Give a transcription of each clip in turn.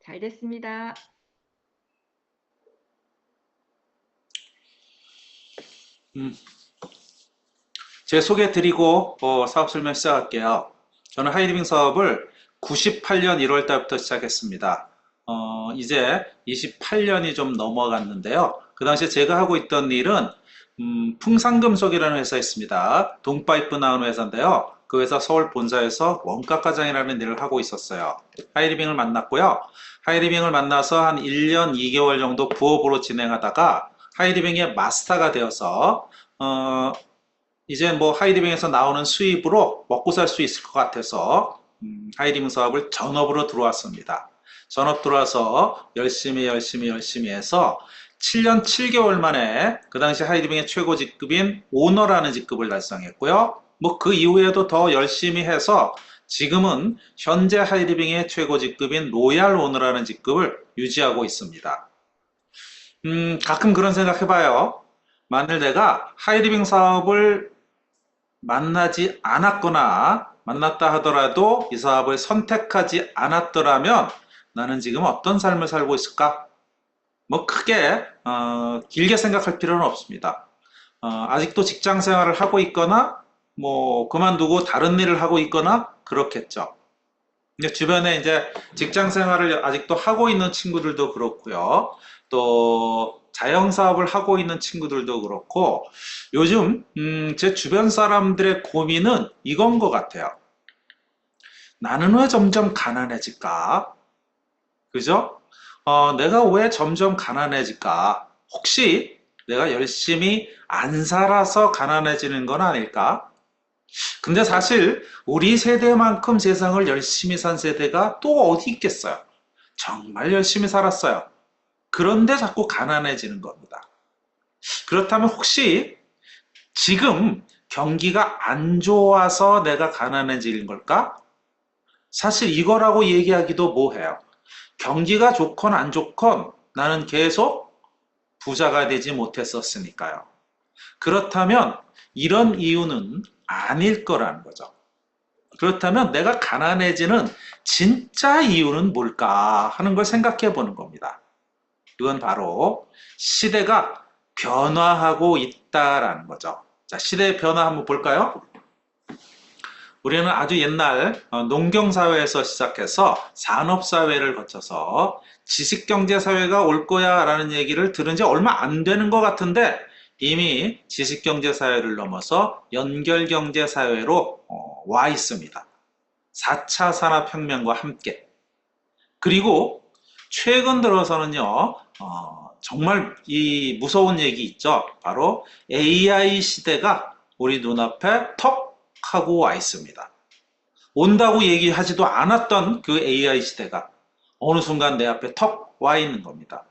잘 됐습니다. 음, 제 소개 드리고 사업 설명 시작할게요. 저는 하이리빙 사업을 98년 1월 달부터 시작했습니다. 이제 28년이 좀 넘어갔는데요. 그 당시에 제가 하고 있던 일은 풍산금속이라는 회사였습니다. 동파이프 나오는 회사인데요. 그 회사 서울 본사에서 원가 과장이라는 일을 하고 있었어요. 하이리빙을 만났고요. 하이리빙을 만나서 한 1년 2개월 정도 부업으로 진행하다가 하이리빙의 마스터가 되어서 이제 뭐 하이리빙에서 나오는 수입으로 먹고 살 수 있을 것 같아서 하이리빙 사업을 전업으로 들어왔습니다. 전업 들어와서 열심히 해서 7년 7개월 만에 그 당시 하이리빙의 최고 직급인 오너라는 직급을 달성했고요. 뭐 그 이후에도 더 열심히 해서 지금은 현재 하이리빙의 최고 직급인 로얄 오너라는 직급을 유지하고 있습니다. 가끔 그런 생각 해봐요. 만일 내가 하이리빙 사업을 만나지 않았거나 만났다 하더라도 이 사업을 선택하지 않았더라면 나는 지금 어떤 삶을 살고 있을까? 뭐 크게 길게 생각할 필요는 없습니다. 아직도 직장 생활을 하고 있거나 뭐 그만두고 다른 일을 하고 있거나 그렇겠죠. 근데 주변에 이제 직장 생활을 아직도 하고 있는 친구들도 그렇고요. 또 자영사업을 하고 있는 친구들도 그렇고 요즘 제 주변 사람들의 고민은 이건 것 같아요. 나는 왜 점점 가난해질까? 그죠? 내가 왜 점점 가난해질까? 혹시 내가 열심히 안 살아서 가난해지는 건 아닐까? 근데 사실 우리 세대만큼 세상을 열심히 산 세대가 또 어디 있겠어요? 정말 열심히 살았어요. 그런데 자꾸 가난해지는 겁니다. 그렇다면 혹시 지금 경기가 안 좋아서 내가 가난해지는 걸까? 사실 이거라고 얘기하기도 뭐해요. 경기가 좋건 안 좋건 나는 계속 부자가 되지 못했었으니까요. 그렇다면 이런 이유는 아닐 거라는 거죠. 그렇다면 내가 가난해지는 진짜 이유는 뭘까 하는 걸 생각해 보는 겁니다. 이건 바로 시대가 변화하고 있다라는 거죠. 자, 시대의 변화 한번 볼까요? 우리는 아주 옛날 농경사회에서 시작해서 산업사회를 거쳐서 지식경제사회가 올 거야 라는 얘기를 들은 지 얼마 안 되는 것 같은데 이미 지식경제사회를 넘어서 연결경제사회로 와 있습니다. 4차 산업혁명과 함께. 그리고 최근 들어서는요, 정말 이 무서운 얘기 있죠. 바로 AI 시대가 우리 눈앞에 턱 하고 와 있습니다. 온다고 얘기하지도 않았던 그 AI 시대가 어느 순간 내 앞에 턱 와 있는 겁니다.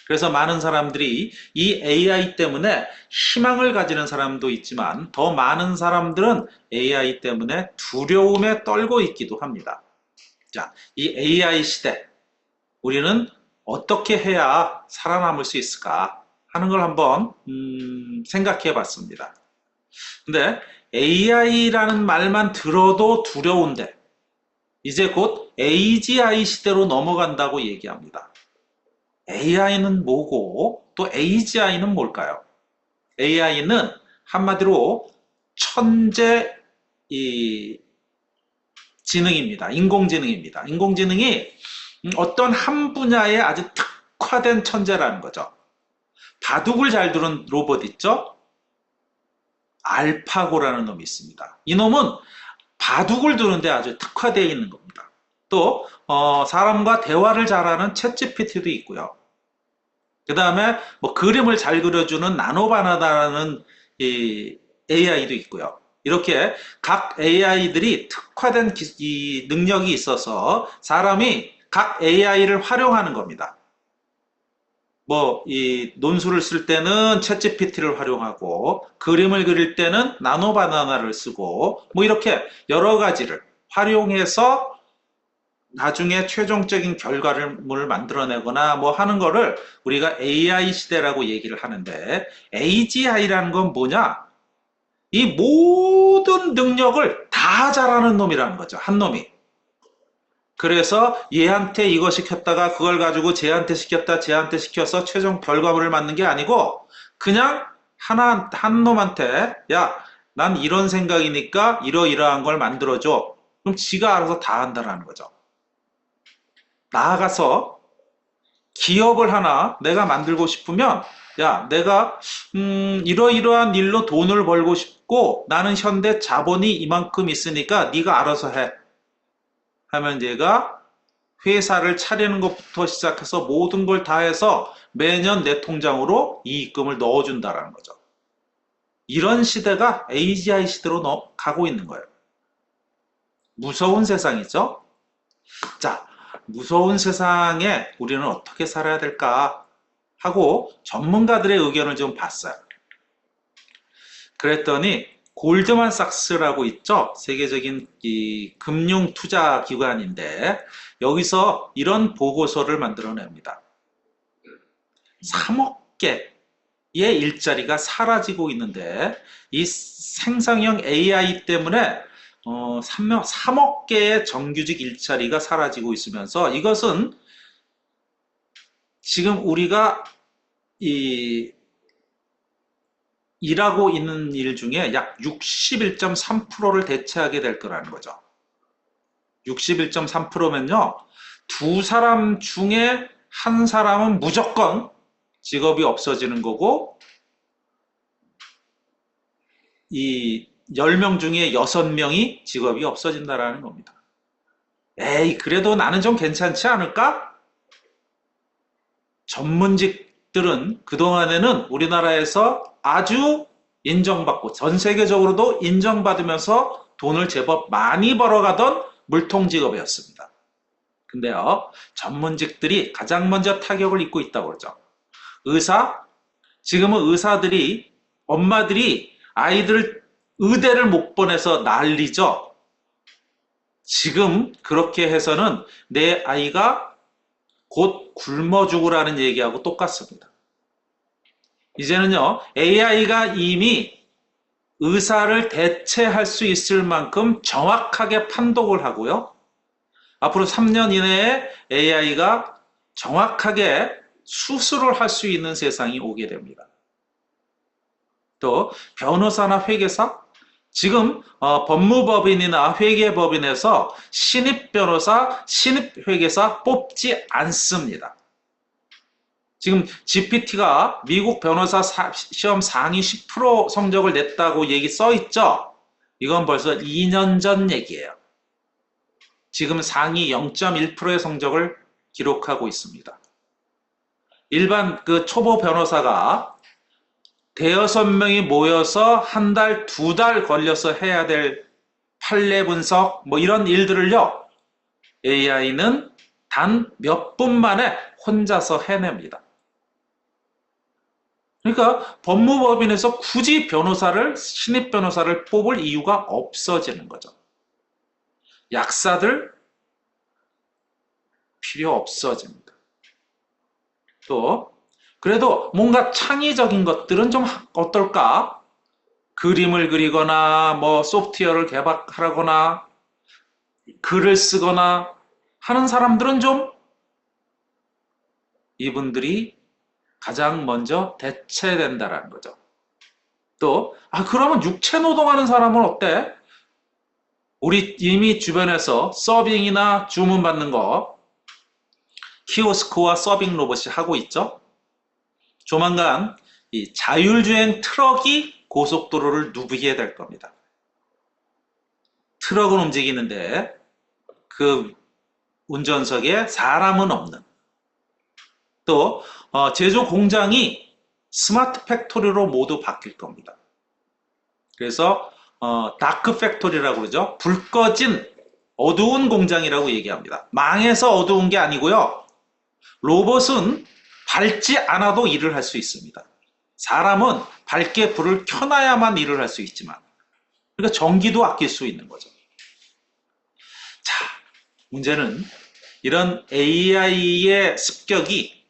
그래서 많은 사람들이 이 AI 때문에 희망을 가지는 사람도 있지만 더 많은 사람들은 AI 때문에 두려움에 떨고 있기도 합니다. 자, 이 AI 시대, 우리는 어떻게 해야 살아남을 수 있을까 하는 걸 한번 생각해 봤습니다. 근데 AI라는 말만 들어도 두려운데 이제 곧 AGI 시대로 넘어간다고 얘기합니다. AI는 뭐고 또 AGI는 뭘까요? AI는 한마디로 천재 이 지능입니다. 인공지능입니다. 인공지능이 어떤 한 분야에 아주 특화된 천재라는 거죠. 바둑을 잘 두는 로봇 있죠? 알파고라는 놈이 있습니다. 이 놈은 바둑을 두는데 아주 특화되어 있는 겁니다. 또 사람과 대화를 잘하는 챗GPT도 있고요. 그 다음에 뭐 그림을 잘 그려주는 나노바나다라는 이 AI도 있고요. 이렇게 각 AI들이 특화된 이 능력이 있어서 사람이 각 AI를 활용하는 겁니다. 뭐, 이 논술을 쓸 때는 챗GPT를 활용하고, 그림을 그릴 때는 나노바나나를 쓰고, 뭐 이렇게 여러 가지를 활용해서 나중에 최종적인 결과물을 만들어내거나 뭐 하는 거를 우리가 AI 시대라고 얘기를 하는데, AGI라는 건 뭐냐? 이 모든 능력을 다 잘하는 놈이라는 거죠. 한 놈이. 그래서 얘한테 이거 시켰다가 그걸 가지고 쟤한테 시켰다, 쟤한테 시켜서 최종 결과물을 맞는 게 아니고 그냥 한 놈한테 야, 난 이런 생각이니까 이러이러한 걸 만들어줘. 그럼 지가 알아서 다 한다라는 거죠. 나아가서 기업을 하나 내가 만들고 싶으면 야, 내가 이러이러한 일로 돈을 벌고 싶고 나는 현대 자본이 이만큼 있으니까 네가 알아서 해. 하면 얘가 회사를 차리는 것부터 시작해서 모든 걸 다 해서 매년 내 통장으로 이익금을 넣어준다라는 거죠. 이런 시대가 AGI 시대로 가고 있는 거예요. 무서운 세상이죠? 자, 무서운 세상에 우리는 어떻게 살아야 될까 하고 전문가들의 의견을 좀 봤어요. 그랬더니 골드만삭스라고 있죠? 세계적인 이 금융 투자 기관인데 여기서 이런 보고서를 만들어냅니다. 3억 개의 일자리가 사라지고 있는데 이 생성형 AI 때문에 3억 개의 정규직 일자리가 사라지고 있으면서 이것은 지금 우리가 일하고 있는 일 중에 약 61.3%를 대체하게 될 거라는 거죠. 61.3%면요, 두 사람 중에 한 사람은 무조건 직업이 없어지는 거고, 이 10명 중에 6명이 직업이 없어진다라는 겁니다. 에이, 그래도 나는 좀 괜찮지 않을까? 전문직들은 그동안에는 우리나라에서 아주 인정받고 전 세계적으로도 인정받으면서 돈을 제법 많이 벌어가던 물통직업이었습니다. 근데요, 전문직들이 가장 먼저 타격을 입고 있다고 그러죠. 의사? 지금은 의사들이, 엄마들이 아이들을 의대를 못 보내서 난리죠. 지금 그렇게 해서는 내 아이가 곧 굶어 죽으라는 얘기하고 똑같습니다. 이제는요, AI가 이미 의사를 대체할 수 있을 만큼 정확하게 판독을 하고요. 앞으로 3년 이내에 AI가 정확하게 수술을 할 수 있는 세상이 오게 됩니다. 또 변호사나 회계사, 지금 법무법인이나 회계법인에서 신입 변호사, 신입 회계사 뽑지 않습니다. 지금 GPT가 미국 변호사 시험 상위 10% 성적을 냈다고 얘기 써 있죠? 이건 벌써 2년 전 얘기예요. 지금 상위 0.1%의 성적을 기록하고 있습니다. 일반 그 초보 변호사가 대여섯 명이 모여서 한 달, 2달 걸려서 해야 될 판례 분석, 뭐 이런 일들을요, AI는 단 몇 분 만에 혼자서 해냅니다. 그러니까 법무법인에서 굳이 변호사를, 신입 변호사를 뽑을 이유가 없어지는 거죠. 약사들 필요 없어집니다. 또 그래도 뭔가 창의적인 것들은 좀 어떨까? 그림을 그리거나 뭐 소프트웨어를 개발하거나 글을 쓰거나 하는 사람들은 좀 이분들이 가장 먼저 대체된다라는 거죠. 또 그러면 육체 노동하는 사람은 어때? 우리 이미 주변에서 서빙이나 주문 받는 거 키오스크와 서빙 로봇이 하고 있죠. 조만간 이 자율주행 트럭이 고속도로를 누비게 될 겁니다. 트럭은 움직이는데 그 운전석에 사람은 없는. 또 제조 공장이 스마트 팩토리로 모두 바뀔 겁니다. 그래서 다크 팩토리라고 그러죠. 불 꺼진 어두운 공장이라고 얘기합니다. 망해서 어두운 게 아니고요. 로봇은 밝지 않아도 일을 할 수 있습니다. 사람은 밝게 불을 켜놔야만 일을 할 수 있지만, 그러니까 전기도 아낄 수 있는 거죠. 자, 문제는 이런 AI의 습격이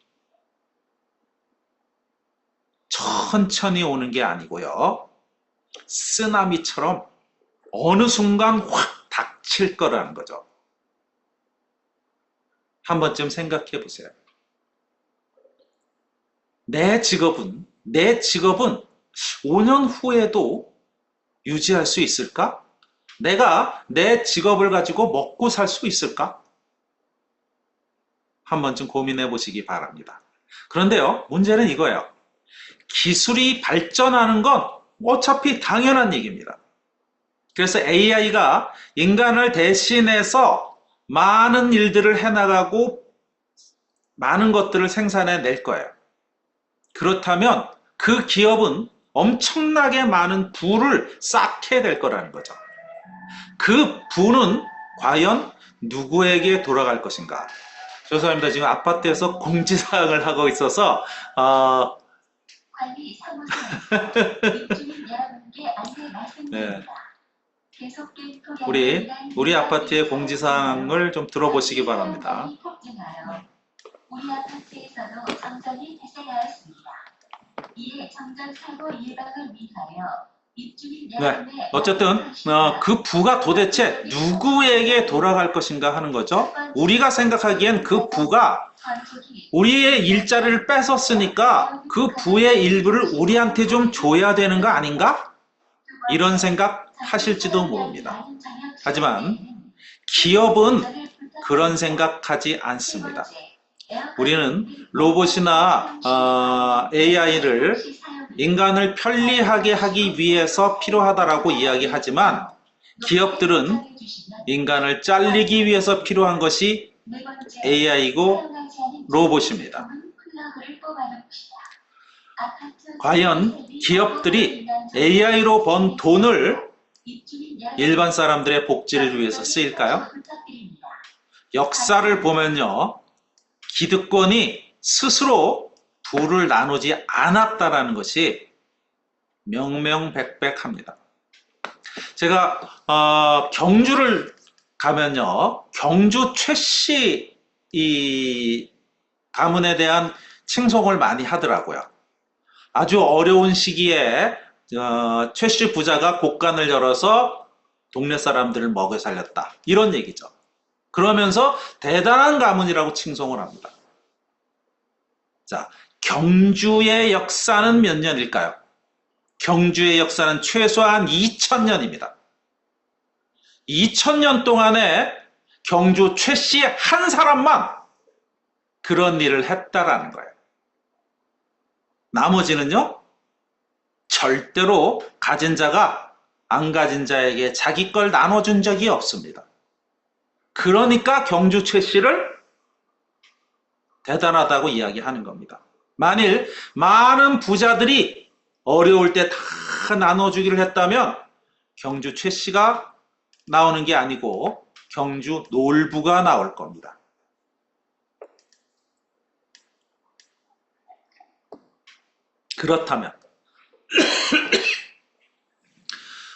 천천히 오는 게 아니고요. 쓰나미처럼 어느 순간 확 닥칠 거라는 거죠. 한 번쯤 생각해 보세요. 내 직업은 5년 후에도 유지할 수 있을까? 내가 내 직업을 가지고 먹고 살 수 있을까? 한 번쯤 고민해 보시기 바랍니다. 그런데요, 문제는 이거예요. 기술이 발전하는 건 어차피 당연한 얘기입니다. 그래서 AI가 인간을 대신해서 많은 일들을 해나가고 많은 것들을 생산해낼 거예요. 그렇다면 그 기업은 엄청나게 많은 부를 쌓게 될 거라는 거죠. 그 부는 과연 누구에게 돌아갈 것인가? 죄송합니다. 지금 아파트에서 공지사항을 하고 있어서 관리 사무소에서 입주민 여러분께 안내 말씀드립니다. 네. 우리 아파트의 공지사항을 좀 들어보시기 바랍니다. 우리 아파트에서도 정전이 발생하였습니다. 이에 정전 사고 예방을 위하여 입주민 여러분의 어쨌든 그 부가 도대체 누구에게 돌아갈 것인가 하는 거죠. 우리가 생각하기엔 그 부가 우리의 일자리를 뺏었으니까 그 부의 일부를 우리한테 좀 줘야 되는 거 아닌가? 이런 생각 하실지도 모릅니다. 하지만 기업은 그런 생각하지 않습니다. 우리는 로봇이나 AI를 인간을 편리하게 하기 위해서 필요하다라고 이야기하지만 기업들은 인간을 잘리기 위해서 필요한 것이 AI이고 로봇입니다. 과연 기업들이 AI로 번 돈을 일반 사람들의 복지를 위해서 쓰일까요? 역사를 보면요, 기득권이 스스로 부를 나누지 않았다라는 것이 명명백백합니다. 제가 경주를 가면요, 경주 최씨 이 가문에 대한 칭송을 많이 하더라고요. 아주 어려운 시기에 최씨 부자가 곳간을 열어서 동네 사람들을 먹여 살렸다, 이런 얘기죠. 그러면서 대단한 가문이라고 칭송을 합니다. 자, 경주의 역사는 몇 년일까요? 경주의 역사는 최소한 2000년입니다. 2000년 동안에 경주 최씨 한 사람만 그런 일을 했다라는 거예요. 나머지는요, 절대로 가진 자가 안 가진 자에게 자기 걸 나눠준 적이 없습니다. 그러니까 경주 최씨를 대단하다고 이야기하는 겁니다. 만일 많은 부자들이 어려울 때 다 나눠주기를 했다면 경주 최씨가 나오는 게 아니고 경주 놀부가 나올 겁니다. 그렇다면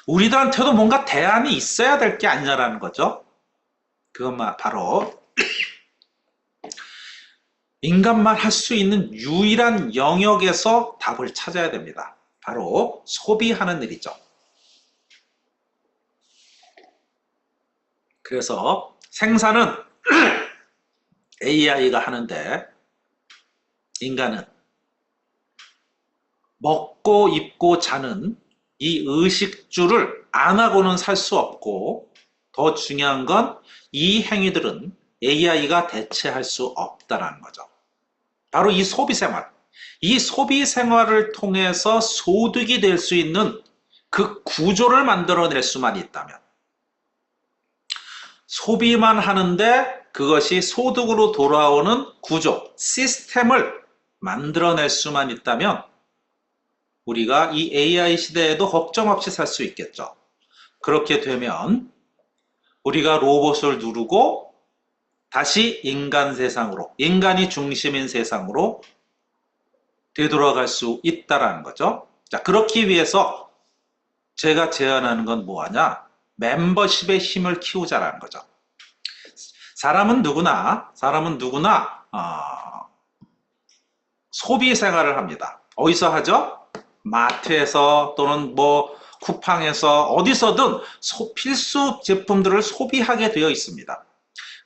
우리들한테도 뭔가 대안이 있어야 될 게 아니냐라는 거죠. 그것만 바로 인간만 할 수 있는 유일한 영역에서 답을 찾아야 됩니다. 바로 소비하는 일이죠. 그래서 생산은 AI가 하는데 인간은 먹고 입고 자는 이 의식주를 안 하고는 살 수 없고, 더 중요한 건 이 행위들은 AI가 대체할 수 없다는 거죠. 바로 이 소비생활. 이 소비생활을 통해서 소득이 될 수 있는 그 구조를 만들어낼 수만 있다면, 소비만 하는데 그것이 소득으로 돌아오는 구조, 시스템을 만들어낼 수만 있다면 우리가 이 AI 시대에도 걱정 없이 살 수 있겠죠. 그렇게 되면 우리가 로봇을 누르고 다시 인간 세상으로, 인간이 중심인 세상으로 되돌아갈 수 있다라는 거죠. 자, 그렇기 위해서 제가 제안하는 건 뭐하냐? 멤버십의 힘을 키우자라는 거죠. 사람은 누구나 소비 생활을 합니다. 어디서 하죠? 마트에서 또는 뭐 쿠팡에서 어디서든 필수 제품들을 소비하게 되어 있습니다.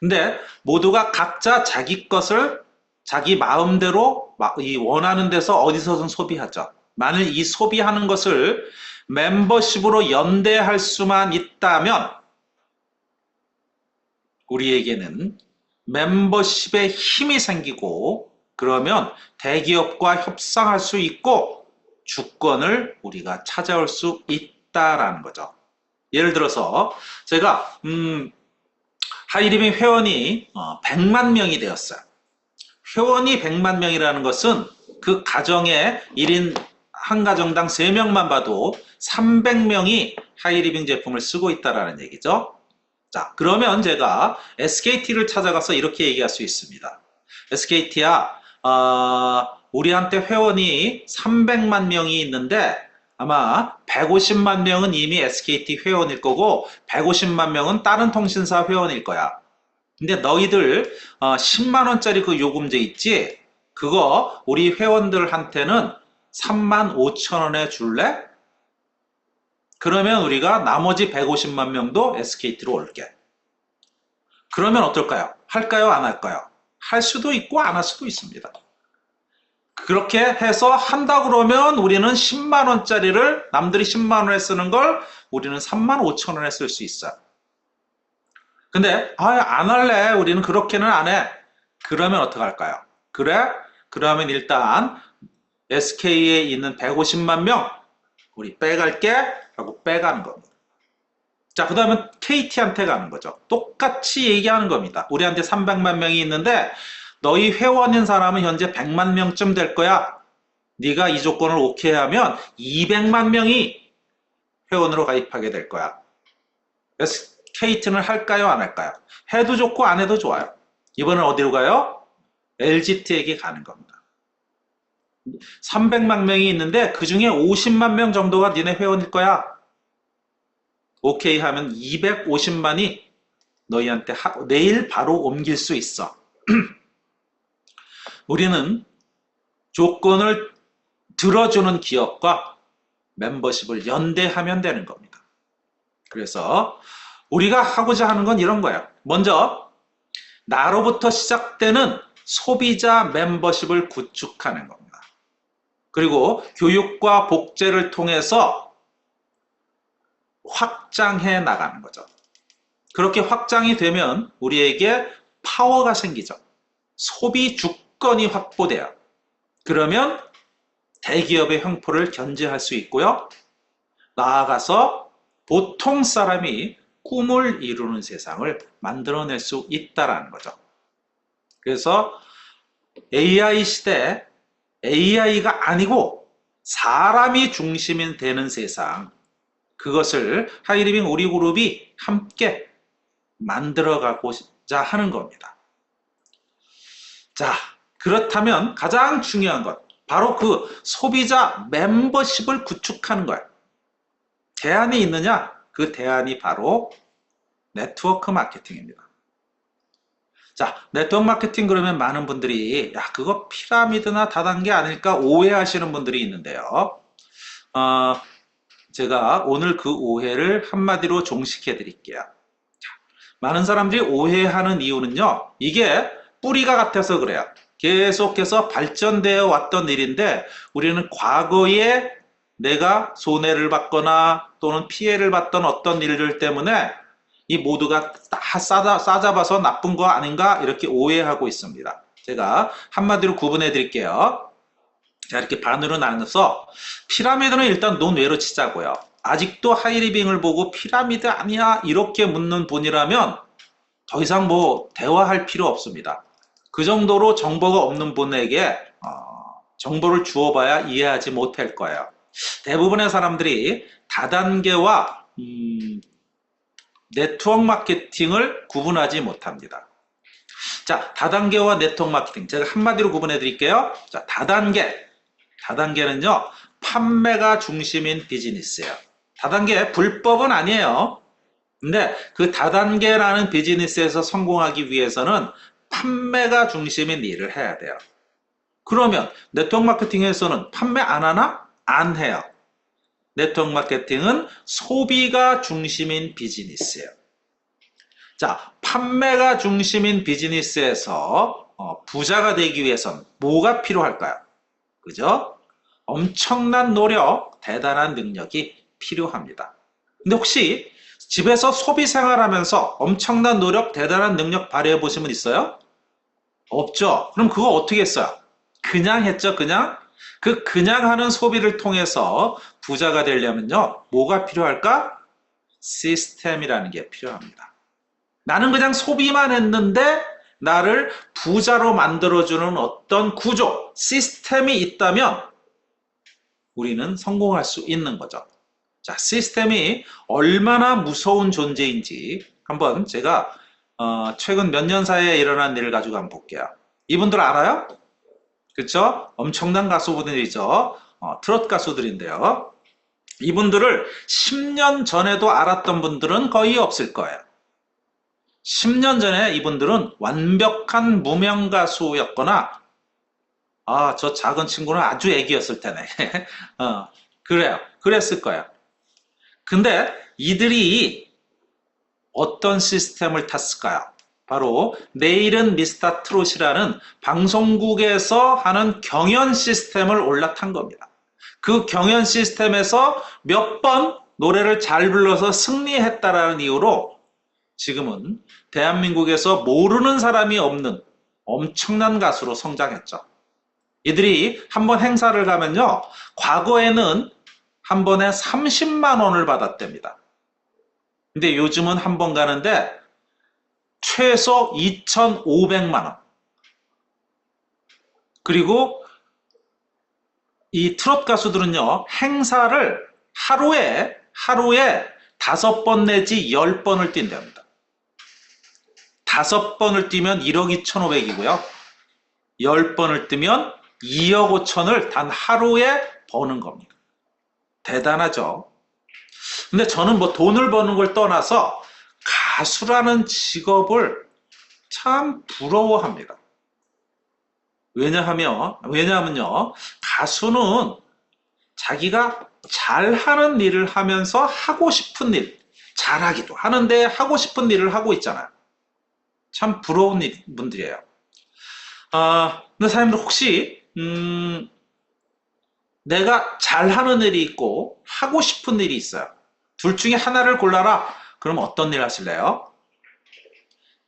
근데 모두가 각자 자기 것을 자기 마음대로 이 원하는 데서 어디서든 소비하죠. 만일 이 소비하는 것을 멤버십으로 연대할 수만 있다면 우리에게는 멤버십에 힘이 생기고 그러면 대기업과 협상할 수 있고 주권을 우리가 찾아올 수 있다라는 거죠. 예를 들어서 제가 하이리빙 회원이 100만 명이 되었어요. 회원이 100만 명이라는 것은 그 가정의 1인 한 가정당 3명만 봐도 300명이 하이리빙 제품을 쓰고 있다는 얘기죠. 자, 그러면 제가 SKT를 찾아가서 이렇게 얘기할 수 있습니다. SKT야, 우리한테 회원이 300만 명이 있는데 아마 150만 명은 이미 SKT 회원일 거고 150만 명은 다른 통신사 회원일 거야. 근데 너희들 10만 원짜리 그 요금제 있지? 그거 우리 회원들한테는 3만 5천 원에 줄래? 그러면 우리가 나머지 150만 명도 SKT로 올게. 그러면 어떨까요? 할까요? 안 할까요? 할 수도 있고 안 할 수도 있습니다. 그렇게 해서 한다 그러면 우리는 10만 원짜리를 남들이 10만 원에 쓰는 걸 우리는 3만 5천 원에 쓸 수 있어요. 근데 안 할래. 우리는 그렇게는 안 해. 그러면 어떡할까요? 그래? 그러면 일단 SK에 있는 150만 명 우리 빼갈게 하고 빼가는 겁니다. 자, 그 다음에 KT한테 가는 거죠. 똑같이 얘기하는 겁니다. 우리한테 300만 명이 있는데 너희 회원인 사람은 현재 100만 명쯤 될 거야. 네가 이 조건을 오케이 하면 200만 명이 회원으로 가입하게 될 거야. KT는 할까요? 안 할까요? 해도 좋고 안 해도 좋아요. 이번엔 어디로 가요? LGT에게 가는 겁니다. 300만 명이 있는데 그 중에 50만 명 정도가 니네 회원일 거야. 오케이 하면 250만이 너희한테 내일 바로 옮길 수 있어. 우리는 조건을 들어주는 기업과 멤버십을 연대하면 되는 겁니다. 그래서 우리가 하고자 하는 건 이런 거예요. 먼저 나로부터 시작되는 소비자 멤버십을 구축하는 겁니다. 그리고 교육과 복제를 통해서 확장해 나가는 거죠. 그렇게 확장이 되면 우리에게 파워가 생기죠. 소비 주권이 확보돼요. 그러면 대기업의 횡포를 견제할 수 있고요. 나아가서 보통 사람이 꿈을 이루는 세상을 만들어낼 수 있다는 거죠. 그래서 AI 시대, AI가 아니고 사람이 중심이 되는 세상, 그것을 하이리빙 우리 그룹이 함께 만들어가고자 하는 겁니다. 자, 그렇다면 가장 중요한 것, 바로 그 소비자 멤버십을 구축하는 거예요. 대안이 있느냐? 그 대안이 바로 네트워크 마케팅입니다. 자, 네트워크 마케팅 그러면 많은 분들이 야, 그거 피라미드나 다단계 아닐까 오해하시는 분들이 있는데요. 제가 오늘 그 오해를 한마디로 종식해 드릴게요. 많은 사람들이 오해하는 이유는요, 이게 뿌리가 같아서 그래요. 계속해서 발전되어 왔던 일인데 우리는 과거에 내가 손해를 받거나 또는 피해를 받던 어떤 일들 때문에 이 모두가 다 싸잡아서 나쁜 거 아닌가 이렇게 오해하고 있습니다. 제가 한마디로 구분해 드릴게요. 자, 이렇게 반으로 나눠서 피라미드는 일단 논외로 치자고요. 아직도 하이리빙을 보고 피라미드 아니야 이렇게 묻는 분이라면 더 이상 뭐 대화할 필요 없습니다. 그 정도로 정보가 없는 분에게 정보를 주어봐야 이해하지 못할 거예요. 대부분의 사람들이 다단계와 네트워크 마케팅을 구분하지 못합니다. 자, 다단계와 네트워크 마케팅 제가 한마디로 구분해 드릴게요. 자, 다단계는요 판매가 중심인 비즈니스예요. 다단계 불법은 아니에요. 근데 그 다단계라는 비즈니스에서 성공하기 위해서는 판매가 중심인 일을 해야 돼요. 그러면 네트워크 마케팅에서는 판매 안 하나? 안 해요. 네트워크 마케팅은 소비가 중심인 비즈니스예요. 자, 판매가 중심인 비즈니스에서 부자가 되기 위해선 뭐가 필요할까요? 그죠? 엄청난 노력, 대단한 능력이 필요합니다. 근데 혹시 집에서 소비 생활하면서 엄청난 노력, 대단한 능력 발휘해 보신 분 있어요? 없죠? 그럼 그거 어떻게 했어요? 그냥 했죠, 그냥? 그냥 하는 소비를 통해서 부자가 되려면요, 뭐가 필요할까? 시스템이라는 게 필요합니다. 나는 그냥 소비만 했는데 나를 부자로 만들어주는 어떤 구조, 시스템이 있다면 우리는 성공할 수 있는 거죠. 자, 시스템이 얼마나 무서운 존재인지 한번 제가 최근 몇 년 사이에 일어난 일을 가지고 한번 볼게요. 이분들 알아요? 그쵸? 엄청난 가수분들이죠. 트롯 가수들인데요. 이분들을 10년 전에도 알았던 분들은 거의 없을 거예요. 10년 전에 이분들은 완벽한 무명 가수였거나, 저 작은 친구는 아주 애기였을 테네. 그래요. 그랬을 거예요. 근데 이들이 어떤 시스템을 탔을까요? 바로 내일은 미스터 트롯이라는 방송국에서 하는 경연 시스템을 올라탄 겁니다. 그 경연 시스템에서 몇 번 노래를 잘 불러서 승리했다라는 이유로 지금은 대한민국에서 모르는 사람이 없는 엄청난 가수로 성장했죠. 이들이 한번 행사를 가면요, 과거에는 한 번에 30만 원을 받았답니다. 근데 요즘은 한 번 가는데 최소 2,500만 원. 그리고 이 트롯 가수들은요, 행사를 하루에 5번 내지 10번을 뛴답니다. 5번을 뛰면 1억 2,500이고요. 10번을 뛰면 2억 5천을 단 하루에 버는 겁니다. 대단하죠? 근데 저는 뭐 돈을 버는 걸 떠나서 가수라는 직업을 참 부러워합니다. 왜냐하면요, 가수는 자기가 잘하는 일을 하면서 하고 싶은 일, 잘하기도 하는데 하고 싶은 일을 하고 있잖아요. 참 부러운 분들이에요. 근데 사장님들 혹시 내가 잘하는 일이 있고 하고 싶은 일이 있어요. 둘 중에 하나를 골라라. 그럼 어떤 일 하실래요?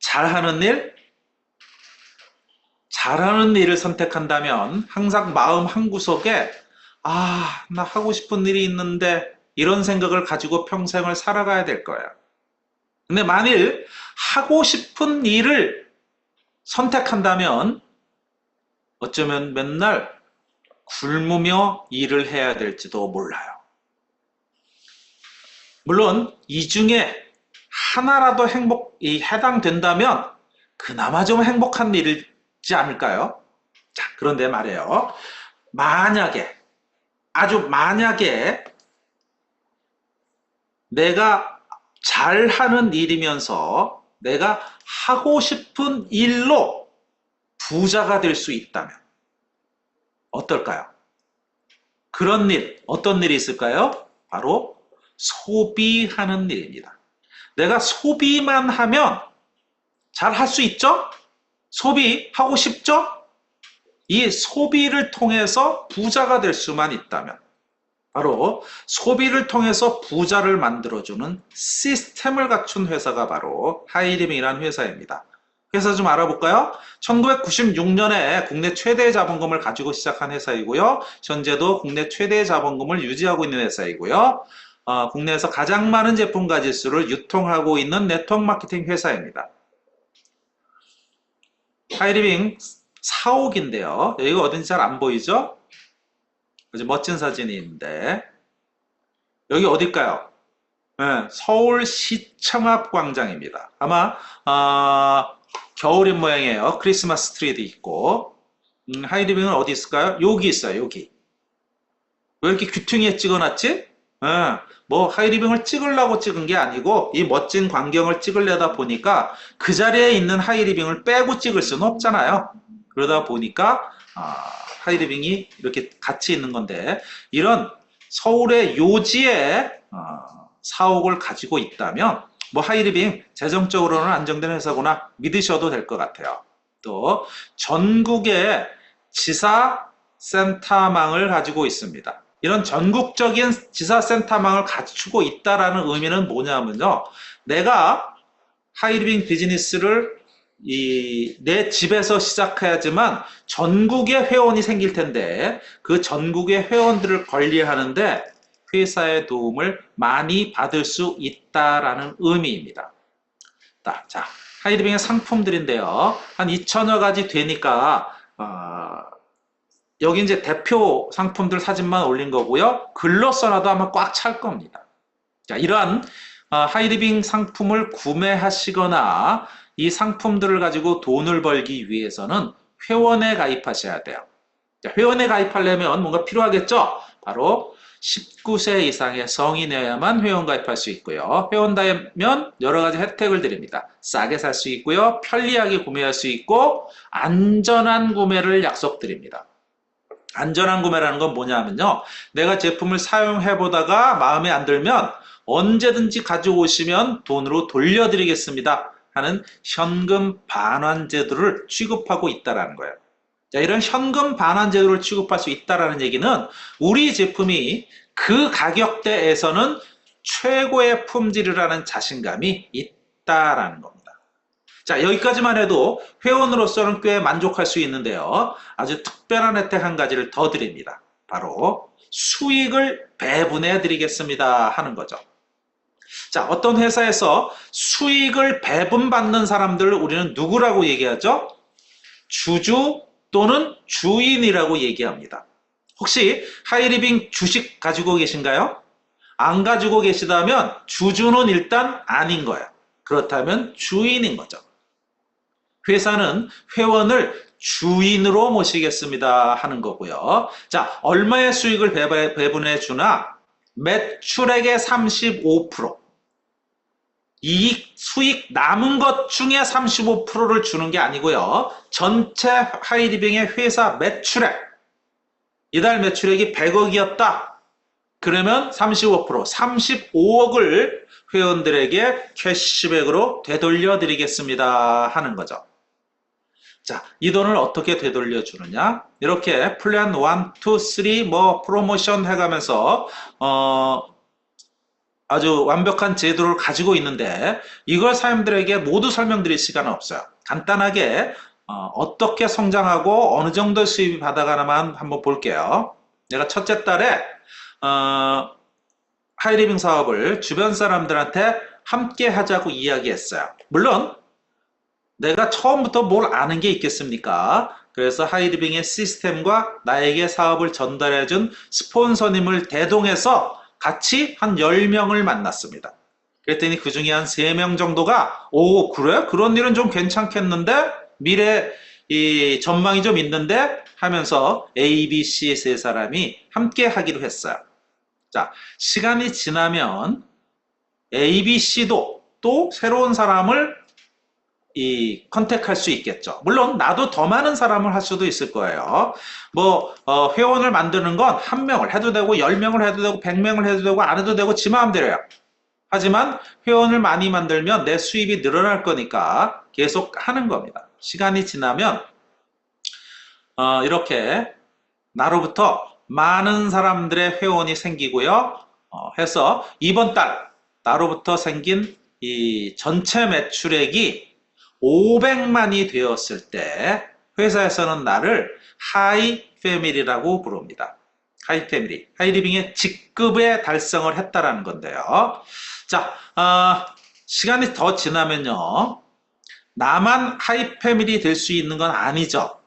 잘하는 일? 잘하는 일을 선택한다면 항상 마음 한구석에 나 하고 싶은 일이 있는데 이런 생각을 가지고 평생을 살아가야 될 거예요. 근데 만일 하고 싶은 일을 선택한다면 어쩌면 맨날 굶으며 일을 해야 될지도 몰라요. 물론 이 중에 하나라도 해당된다면 그나마 좀 행복한 일이지 않을까요? 자, 그런데 말이에요. 아주 만약에 내가 잘하는 일이면서 내가 하고 싶은 일로 부자가 될 수 있다면 어떨까요? 그런 일, 어떤 일이 있을까요? 바로 소비하는 일입니다. 내가 소비만 하면 잘 할 수 있죠? 소비하고 싶죠? 이 소비를 통해서 부자가 될 수만 있다면 바로 소비를 통해서 부자를 만들어주는 시스템을 갖춘 회사가 바로 하이리빙이라는 회사입니다. 회사 좀 알아볼까요? 1996년에 국내 최대의 자본금을 가지고 시작한 회사이고요. 현재도 국내 최대의 자본금을 유지하고 있는 회사이고요. 국내에서 가장 많은 제품 가짓수를 유통하고 있는 네트워크 마케팅 회사입니다. 하이리빙 사옥인데요. 여기가 어딘지 잘 안 보이죠? 아주 멋진 사진이 있는데 여기 어딜까요? 네, 서울시청 앞 광장입니다. 아마 겨울인 모양이에요. 크리스마스 트리도 있고. 하이리빙은 어디 있을까요? 여기 있어요. 여기. 왜 이렇게 귀퉁이에 찍어놨지? 뭐 하이리빙을 찍으려고 찍은 게 아니고 이 멋진 광경을 찍으려다 보니까 그 자리에 있는 하이리빙을 빼고 찍을 수는 없잖아요. 그러다 보니까 하이리빙이 이렇게 같이 있는 건데 이런 서울의 요지에 사옥을 가지고 있다면 뭐 하이리빙 재정적으로는 안정된 회사구나 믿으셔도 될 것 같아요. 또 전국에 지사 센터망을 가지고 있습니다. 이런 전국적인 지사센터망을 갖추고 있다라는 의미는 뭐냐면요. 내가 하이리빙 비즈니스를 내 집에서 시작해야지만 전국에 회원이 생길 텐데 그 전국의 회원들을 관리하는데 회사의 도움을 많이 받을 수 있다라는 의미입니다. 자, 하이리빙의 상품들인데요. 한 2천여 가지 되니까 여기 이제 대표 상품들 사진만 올린 거고요. 글로 써놔도 아마 꽉 찰 겁니다. 자, 이러한 하이리빙 상품을 구매하시거나 이 상품들을 가지고 돈을 벌기 위해서는 회원에 가입하셔야 돼요. 자, 회원에 가입하려면 뭔가 필요하겠죠? 바로 19세 이상의 성인이어야만 회원 가입할 수 있고요. 회원 되면 여러 가지 혜택을 드립니다. 싸게 살 수 있고요. 편리하게 구매할 수 있고 안전한 구매를 약속드립니다. 안전한 구매라는 건 뭐냐면요. 내가 제품을 사용해 보다가 마음에 안 들면 언제든지 가져오시면 돈으로 돌려드리겠습니다 하는 현금 반환 제도를 취급하고 있다는 거예요. 자, 이런 현금 반환 제도를 취급할 수 있다는 얘기는 우리 제품이 그 가격대에서는 최고의 품질이라는 자신감이 있다라는 겁니다. 자, 여기까지만 해도 회원으로서는 꽤 만족할 수 있는데요. 아주 특별한 혜택 한 가지를 더 드립니다. 바로 수익을 배분해 드리겠습니다 하는 거죠. 자, 어떤 회사에서 수익을 배분받는 사람들을 우리는 누구라고 얘기하죠? 주주 또는 주인이라고 얘기합니다. 혹시 하이리빙 주식 가지고 계신가요? 안 가지고 계시다면 주주는 일단 아닌 거예요. 그렇다면 주인인 거죠. 회사는 회원을 주인으로 모시겠습니다 하는 거고요. 자, 얼마의 수익을 배분해 주나? 매출액의 35%. 수익 남은 것 중에 35%를 주는 게 아니고요. 전체 하이리빙의 회사 매출액. 이달 매출액이 100억이었다. 그러면 35%, 35억을 회원들에게 캐시백으로 되돌려 드리겠습니다 하는 거죠. 자, 이 돈을 어떻게 되돌려 주느냐? 이렇게 플랜 1, 2, 3 뭐 프로모션 해가면서 아주 완벽한 제도를 가지고 있는데 이걸 사람들에게 모두 설명드릴 시간은 없어요. 간단하게 어떻게 성장하고 어느 정도 수입이 받아가나만 한번 볼게요. 내가 첫째 달에 하이리빙 사업을 주변 사람들한테 함께 하자고 이야기했어요. 물론 내가 처음부터 뭘 아는 게 있겠습니까? 그래서 하이리빙의 시스템과 나에게 사업을 전달해준 스폰서님을 대동해서 같이 한 10명을 만났습니다. 그랬더니 그 중에 한 3명 정도가 오, 그래? 그런 일은 좀 괜찮겠는데? 미래 이 전망이 좀 있는데? 하면서 A, B, C 세 사람이 함께 하기로 했어요. 자, 시간이 지나면 A, B, C도 또 새로운 사람을 컨택할 수 있겠죠. 물론 나도 더 많은 사람을 할 수도 있을 거예요. 뭐 회원을 만드는 건 한 명을 해도 되고 10명을 해도 되고 100명을 해도 되고 안 해도 되고 지 마음대로요. 하지만 회원을 많이 만들면 내 수입이 늘어날 거니까 계속 하는 겁니다. 시간이 지나면 이렇게 나로부터 많은 사람들의 회원이 생기고요. 해서 이번 달 나로부터 생긴 이 전체 매출액이 500만이 되었을 때 회사에서는 나를 하이 패밀리라고 부릅니다. 하이 패밀리, 하이리빙의 직급에 달성을 했다라는 건데요. 자, 시간이 더 지나면요. 나만 하이 패밀리 될 수 있는 건 아니죠.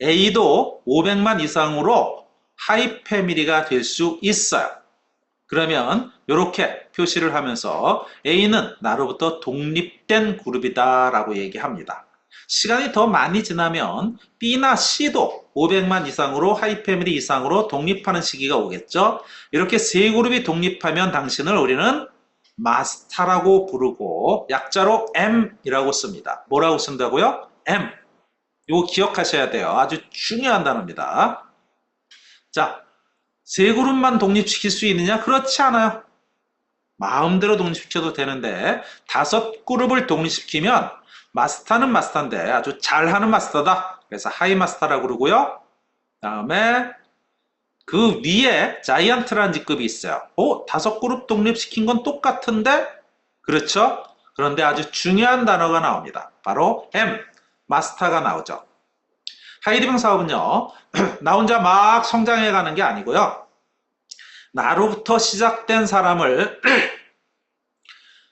A도 500만 이상으로 하이 패밀리가 될 수 있어요. 그러면 이렇게 표시를 하면서 A는 나로부터 독립된 그룹이다 라고 얘기합니다. 시간이 더 많이 지나면 B나 C도 500만 이상으로 하이 패밀리 이상으로 독립하는 시기가 오겠죠. 이렇게 세 그룹이 독립하면 당신을 우리는 마스터라고 부르고 약자로 M이라고 씁니다. 뭐라고 쓴다고요? M. 이거 기억하셔야 돼요. 아주 중요한 단어입니다. 자, 세 그룹만 독립시킬 수 있느냐? 그렇지 않아요. 마음대로 독립시켜도 되는데 5그룹을 독립시키면 마스터는 마스터인데 아주 잘하는 마스터다. 그래서 하이 마스터라고 그러고요. 다음에 그 위에 자이언트라는 직급이 있어요. 5그룹 독립시킨 건 똑같은데? 그렇죠? 그런데 아주 중요한 단어가 나옵니다. 바로 M, 마스터가 나오죠. 하이디빙 사업은요, 나 혼자 막 성장해 가는 게 아니고요. 나로부터 시작된 사람을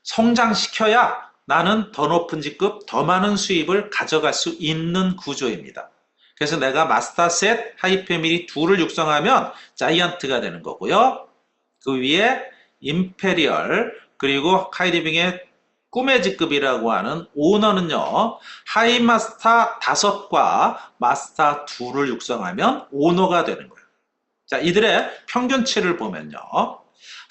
성장시켜야 나는 더 높은 직급, 더 많은 수입을 가져갈 수 있는 구조입니다. 그래서 내가 마스터셋, 하이패밀리 둘을 육성하면 자이언트가 되는 거고요. 그 위에 임페리얼, 그리고 하이디빙의 꿈의 직급이라고 하는 오너는요, 하이마스터 5과 마스터 2를 육성하면 오너가 되는 거예요. 자, 이들의 평균치를 보면요,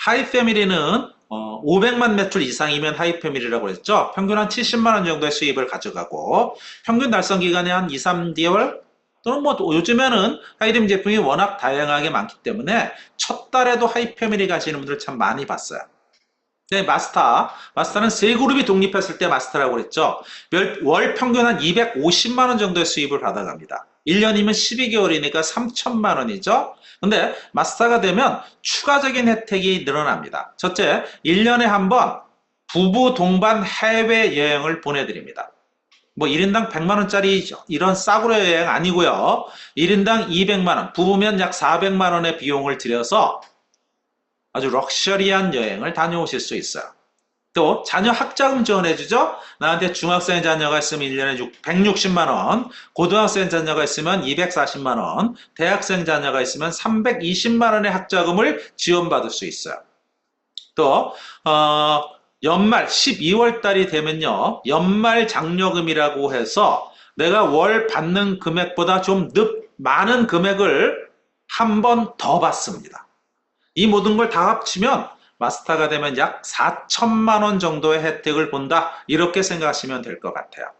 하이패밀리는 500만 매출 이상이면 하이패밀리라고 했죠. 평균 한 70만 원 정도의 수입을 가져가고 평균 달성 기간이 한 2, 3개월 또는 뭐 요즘에는 하이디빙 제품이 워낙 다양하게 많기 때문에 첫 달에도 하이패밀리 가시는 분들 참 많이 봤어요. 네, 마스터는 3그룹이 독립했을 때 마스터라고 그랬죠. 월 평균 한 250만 원 정도의 수입을 받아갑니다. 1년이면 12개월이니까 3천만 원이죠. 근데 마스터가 되면 추가적인 혜택이 늘어납니다. 첫째, 1년에 한 번 부부 동반 해외여행을 보내드립니다. 뭐 1인당 100만 원짜리 이런 싸구려 여행 아니고요. 1인당 200만 원, 부부면 약 400만 원의 비용을 들여서 아주 럭셔리한 여행을 다녀오실 수 있어요. 또 자녀 학자금 지원해주죠. 나한테 중학생 자녀가 있으면 1년에 160만 원, 고등학생 자녀가 있으면 240만 원, 대학생 자녀가 있으면 320만 원의 학자금을 지원받을 수 있어요. 또 연말 12월 달이 되면요, 연말 장려금이라고 해서 내가 월 받는 금액보다 좀 많은 금액을 한 번 더 받습니다. 이 모든 걸 다 합치면 마스터가 되면 약 4천만 원 정도의 혜택을 본다. 이렇게 생각하시면 될 것 같아요.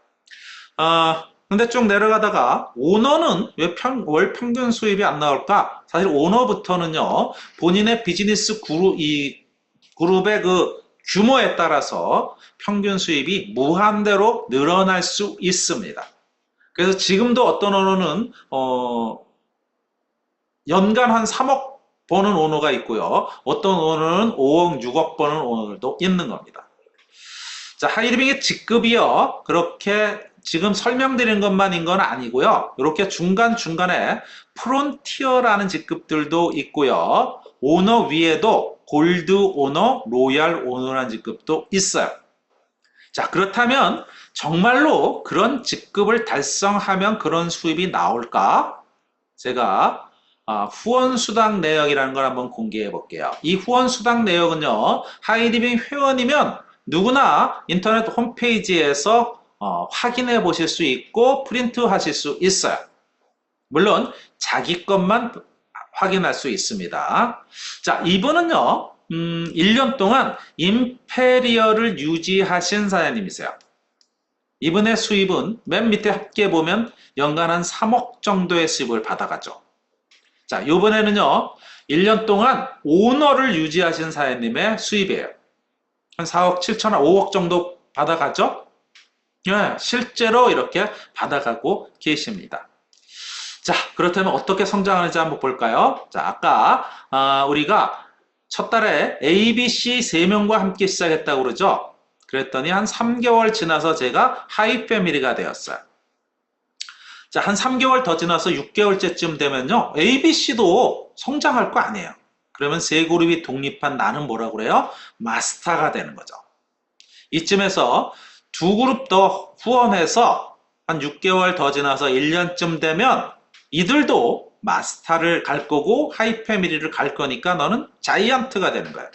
근데 쭉 내려가다가 오너는 왜 월 평균 수입이 안 나올까? 사실 오너부터는요, 본인의 비즈니스 그룹의 그 규모에 따라서 평균 수입이 무한대로 늘어날 수 있습니다. 그래서 지금도 어떤 오너는 연간 한 3억 버는 오너가 있고요. 어떤 오너는 5억, 6억 버는 오너들도 있는 겁니다. 자, 하이디빙의 직급이요. 그렇게 지금 설명드린 것만인 건 아니고요. 이렇게 중간중간에 프론티어라는 직급들도 있고요. 오너 위에도 골드 오너, 로얄 오너라는 직급도 있어요. 자, 그렇다면 정말로 그런 직급을 달성하면 그런 수입이 나올까? 제가 후원수당 내역이라는 걸 한번 공개해 볼게요. 이 후원수당 내역은요, 하이디빙 회원이면 누구나 인터넷 홈페이지에서 확인해 보실 수 있고 프린트 하실 수 있어요. 물론 자기 것만 확인할 수 있습니다. 자, 이분은요, 1년 동안 임페리얼을 유지하신 사장님이세요. 이분의 수입은 맨 밑에 합계 보면 연간 한 3억 정도의 수입을 받아가죠. 자, 요번에는요, 1년 동안 오너를 유지하신 사장님의 수입이에요. 한 4억 7천원, 5억 정도 받아가죠? 네, 실제로 이렇게 받아가고 계십니다. 자, 그렇다면 어떻게 성장하는지 한번 볼까요? 자, 아까 우리가 첫 달에 A, B, C 3명과 함께 시작했다고 그러죠? 그랬더니 한 3개월 지나서 제가 하이패밀리가 되었어요. 자, 한 3개월 더 지나서 6개월째쯤 되면요, ABC도 성장할 거 아니에요. 그러면 3그룹이 독립한 나는 뭐라고 그래요? 마스터가 되는 거죠. 이쯤에서 2그룹 더 후원해서 한 6개월 더 지나서 1년쯤 되면 이들도 마스터를 갈 거고 하이패밀리를 갈 거니까 너는 자이언트가 되는 거예요.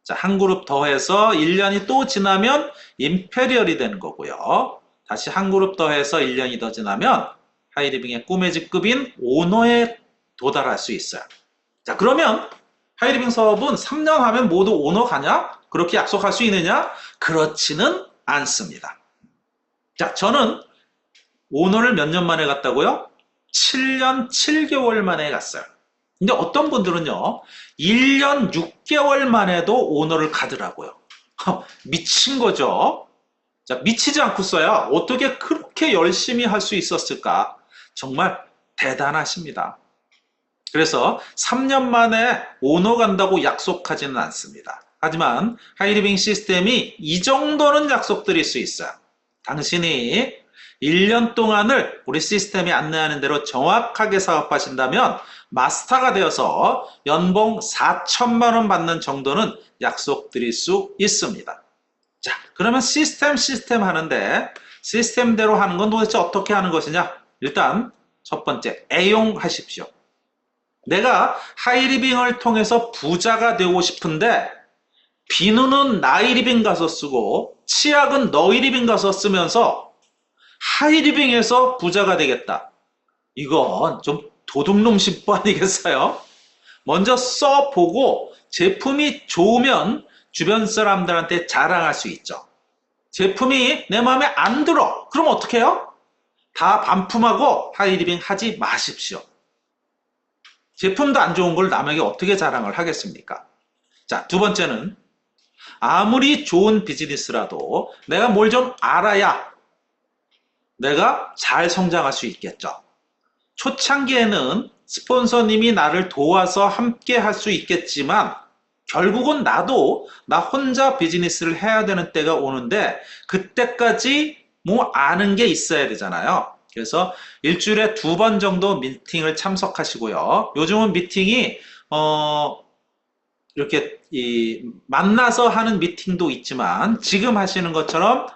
자, 한 그룹 더 해서 1년이 또 지나면 임페리얼이 되는 거고요. 다시 한 그룹 더 해서 1년이 더 지나면 하이디빙의 꿈의 직급인 오너에 도달할 수 있어요. 자, 그러면 하이디빙 사업은 3년 하면 모두 오너 가냐? 그렇게 약속할 수 있느냐? 그렇지는 않습니다. 자, 저는 오너를 몇 년 만에 갔다고요? 7년 7개월 만에 갔어요. 근데 어떤 분들은요, 1년 6개월 만에도 오너를 가더라고요. 미친 거죠. 자, 미치지 않고서야 어떻게 그렇게 열심히 할 수 있었을까? 정말 대단하십니다. 그래서 3년 만에 오너 간다고 약속하지는 않습니다. 하지만 하이리빙 시스템이 이 정도는 약속드릴 수 있어요. 당신이 1년 동안을 우리 시스템이 안내하는 대로 정확하게 사업하신다면 마스터가 되어서 연봉 4천만 원 받는 정도는 약속드릴 수 있습니다. 자, 그러면 시스템 하는데 시스템대로 하는 건 도대체 어떻게 하는 것이냐? 일단 첫 번째, 애용하십시오. 내가 하이리빙을 통해서 부자가 되고 싶은데 비누는 나이리빙 가서 쓰고 치약은 너이리빙 가서 쓰면서 하이리빙에서 부자가 되겠다. 이건 좀 도둑놈 심보 아니겠어요? 먼저 써보고 제품이 좋으면 주변 사람들한테 자랑할 수 있죠. 제품이 내 마음에 안 들어. 그럼 어떻게 해요? 다 반품하고 하이리빙 하지 마십시오. 제품도 안 좋은 걸 남에게 어떻게 자랑을 하겠습니까? 자, 두 번째는 아무리 좋은 비즈니스라도 내가 뭘 좀 알아야 내가 잘 성장할 수 있겠죠. 초창기에는 스폰서님이 나를 도와서 함께 할 수 있겠지만 결국은 나도 나 혼자 비즈니스를 해야 되는 때가 오는데 그때까지 뭐 아는 게 있어야 되잖아요. 그래서 일주일에 2번 정도 미팅을 참석하시고요. 요즘은 미팅이 이렇게 만나서 하는 미팅도 있지만 지금 하시는 것처럼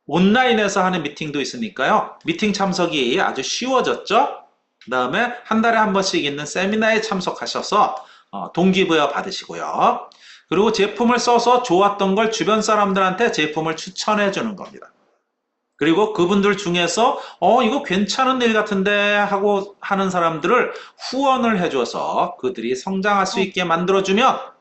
온라인에서 하는 미팅도 있으니까요. 미팅 참석이 아주 쉬워졌죠. 그 다음에 한 달에 한 번씩 있는 세미나에 참석하셔서 동기부여 받으시고요. 그리고 제품을 써서 좋았던 걸 주변 사람들한테 제품을 추천해 주는 겁니다. 그리고 그분들 중에서 이거 괜찮은 일 같은데 하고 하는 사람들을 후원을 해줘서 그들이 성장할 수 있게 만들어주면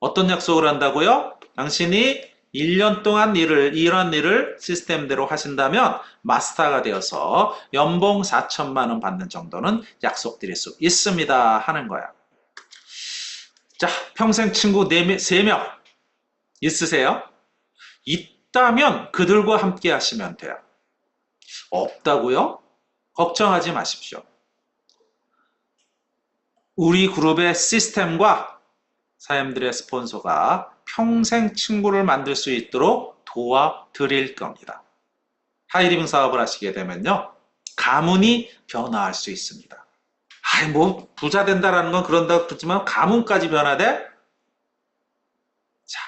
어떤 약속을 한다고요? 당신이 1년 동안 이런 일을 시스템대로 하신다면 마스터가 되어서 연봉 4천만 원 받는 정도는 약속드릴 수 있습니다 하는 거야. 자, 평생 친구 3명 있으세요? 있다면 그들과 함께 하시면 돼요. 없다고요? 걱정하지 마십시오. 우리 그룹의 시스템과 사람들의 스폰서가 평생 친구를 만들 수 있도록 도와드릴 겁니다. 하이리빙 사업을 하시게 되면요. 가문이 변화할 수 있습니다. 뭐 부자 된다라는 건 그런다고 그러지만 가문까지 변화돼? 자,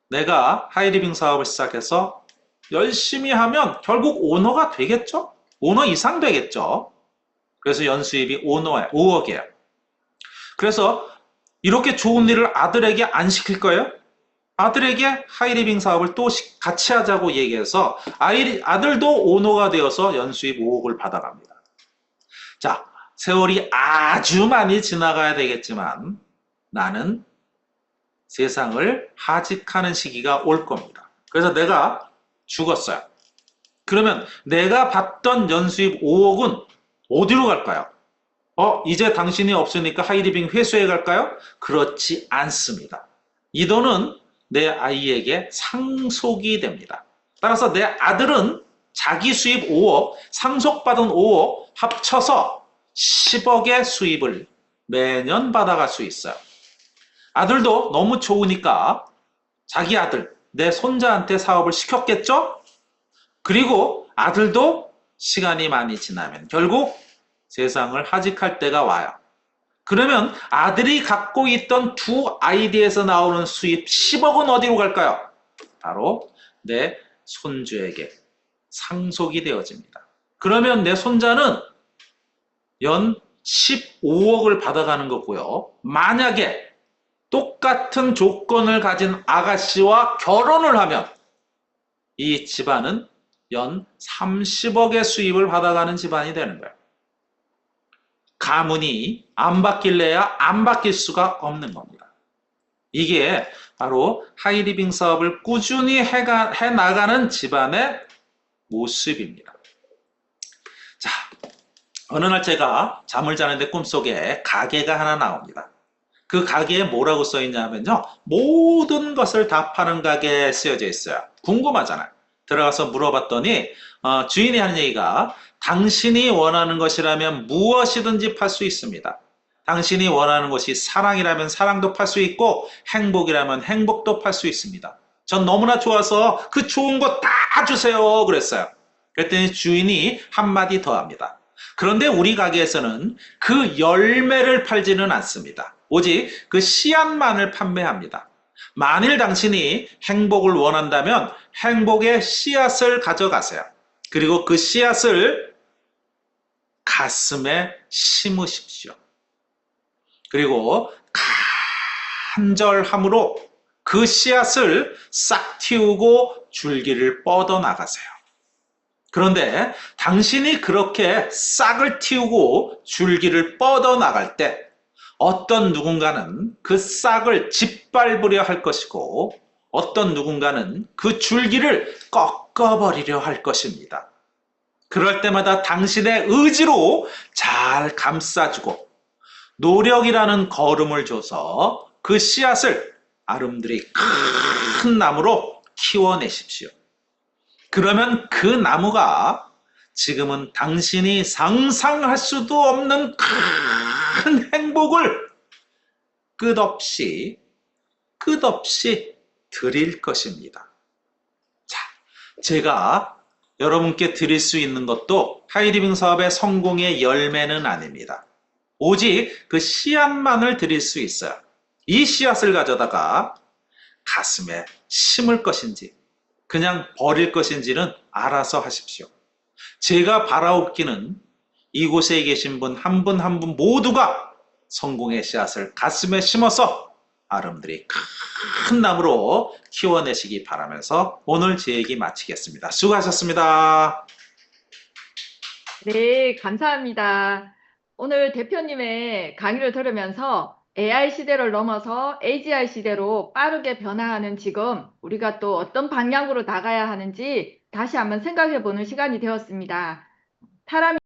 내가 하이리빙 사업을 시작해서 열심히 하면 결국 오너가 되겠죠? 오너 이상 되겠죠? 그래서 연수입이 5억이에요. 그래서 이렇게 좋은 일을 아들에게 안 시킬 거예요? 아들에게 하이리빙 사업을 또 같이 하자고 얘기해서 아들도 오너가 되어서 연수입 5억을 받아갑니다. 자, 세월이 아주 많이 지나가야 되겠지만 나는 세상을 하직하는 시기가 올 겁니다. 그래서 내가 죽었어요. 그러면 내가 받던 연수입 5억은 어디로 갈까요? 이제 당신이 없으니까 하이리빙 회수해 갈까요? 그렇지 않습니다. 이 돈은 내 아이에게 상속이 됩니다. 따라서 내 아들은 자기 수입 5억, 상속받은 5억 합쳐서 10억의 수입을 매년 받아갈 수 있어요. 아들도 너무 좋으니까 자기 아들, 내 손자한테 사업을 시켰겠죠? 그리고 아들도 시간이 많이 지나면 결국 세상을 하직할 때가 와요. 그러면 아들이 갖고 있던 두 아이디에서 나오는 수입 10억은 어디로 갈까요? 바로 내 손주에게 상속이 되어집니다. 그러면 내 손자는 연 15억을 받아가는 거고요. 만약에 똑같은 조건을 가진 아가씨와 결혼을 하면 이 집안은 연 30억의 수입을 받아가는 집안이 되는 거예요. 가문이 안 바뀔래야 안 바뀔 수가 없는 겁니다. 이게 바로 하이리빙 사업을 꾸준히 해나가는 집안의 모습입니다. 자, 어느 날 제가 잠을 자는데 꿈속에 가게가 하나 나옵니다. 그 가게에 뭐라고 써 있냐 하면요. 모든 것을 다 파는 가게에 쓰여져 있어요. 궁금하잖아요. 들어가서 물어봤더니 주인이 하는 얘기가 당신이 원하는 것이라면 무엇이든지 팔 수 있습니다. 당신이 원하는 것이 사랑이라면 사랑도 팔 수 있고 행복이라면 행복도 팔 수 있습니다. 전 너무나 좋아서 그 좋은 거 다 주세요 그랬어요. 그랬더니 주인이 한마디 더 합니다. 그런데 우리 가게에서는 그 열매를 팔지는 않습니다. 오직 그 씨앗만을 판매합니다. 만일 당신이 행복을 원한다면 행복의 씨앗을 가져가세요. 그리고 그 씨앗을 가슴에 심으십시오. 그리고 간절함으로 그 씨앗을 싹 틔우고 줄기를 뻗어 나가세요. 그런데 당신이 그렇게 싹을 틔우고 줄기를 뻗어 나갈 때 어떤 누군가는 그 싹을 짓밟으려 할 것이고 어떤 누군가는 그 줄기를 꺾어버리려 할 것입니다. 그럴 때마다 당신의 의지로 잘 감싸주고 노력이라는 거름을 줘서 그 씨앗을 아름드리 큰 나무로 키워내십시오. 그러면 그 나무가 지금은 당신이 상상할 수도 없는 큰 행복을 끝없이 드릴 것입니다. 자, 제가 여러분께 드릴 수 있는 것도 하이리빙 사업의 성공의 열매는 아닙니다. 오직 그 씨앗만을 드릴 수 있어요. 이 씨앗을 가져다가 가슴에 심을 것인지 그냥 버릴 것인지는 알아서 하십시오. 제가 바라옵기는 이곳에 계신 분 한 분 한 분 모두가 성공의 씨앗을 가슴에 심어서 아름드리 큰 나무로 키워내시기 바라면서 오늘 제 얘기 마치겠습니다. 수고하셨습니다. 네, 감사합니다. 오늘 대표님의 강의를 들으면서 AI 시대를 넘어서 AGI 시대로 빠르게 변화하는 지금 우리가 또 어떤 방향으로 나가야 하는지 다시 한번 생각해 보는 시간이 되었습니다. 사람이